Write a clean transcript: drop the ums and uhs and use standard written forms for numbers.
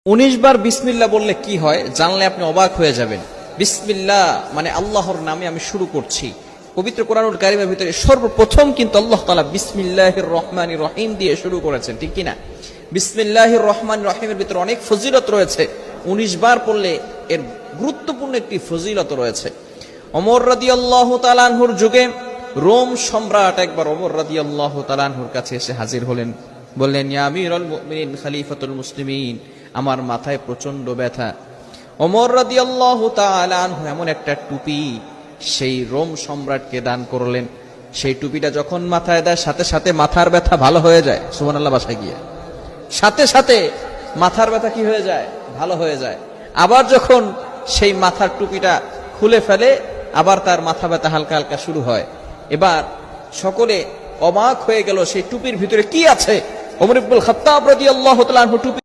19 বার বিসমিল্লাহ বললে কি হয় জানলে আপনি অবাক হয়ে যাবেন। বিসমিল্লাহ মানে আল্লাহর নামে আমি শুরু করছি। পবিত্র কোরআনুল কারীমের ভিতরে সর্বপ্রথম কিন্তু আল্লাহ তাআলা বিসমিল্লাহির রহমানির রহিম দিয়ে শুরু করেছেন, ঠিক কি না? বিসমিল্লাহির রহমানির রহিমের ভিতরে অনেক ফজিলত রয়েছে। 19 বার পড়লে এর গুরুত্বপূর্ণ একটি ফজিলত রয়েছে। ওমর রাদিয়াল্লাহু তাআলা আনহুর যুগে রোম সম্রাট একবার ওমর রাদিয়াল্লাহু তাআলা আনহুর কাছে এসে হাজির হলেন। বললেন, ইয়া আমিরুল মুমিনিন খলিফাতুল মুসলিমিন, আমার মাথায় প্রচন্ড ব্যথা। ওমর রাদিয়াল্লাহু তাআলা আনহু এমন একটা টুপি সেই রোম সম্রাটকে দান করলেন। সেই টুপিটা যখন মাথায় দেয় সাথে সাথে মাথার ব্যথা ভালো হয়ে যায়। সুবহানাল্লাহ, বাসায় গিয়ে সাথে সাথে মাথার ব্যথা কি হয়ে যায়? ভালো হয়ে যায়। আবার যখন সেই মাথার টুপিটা খুলে ফেলে আবার তার মাথা ব্যথা হালকা হালকা শুরু হয়। এবার সকলে অবাক হয়ে গেল সেই টুপির ভিতরে কি আছে। ওমর ইবনুল খাত্তাব রাদিয়াল্লাহু তাআলা আনহু টুপির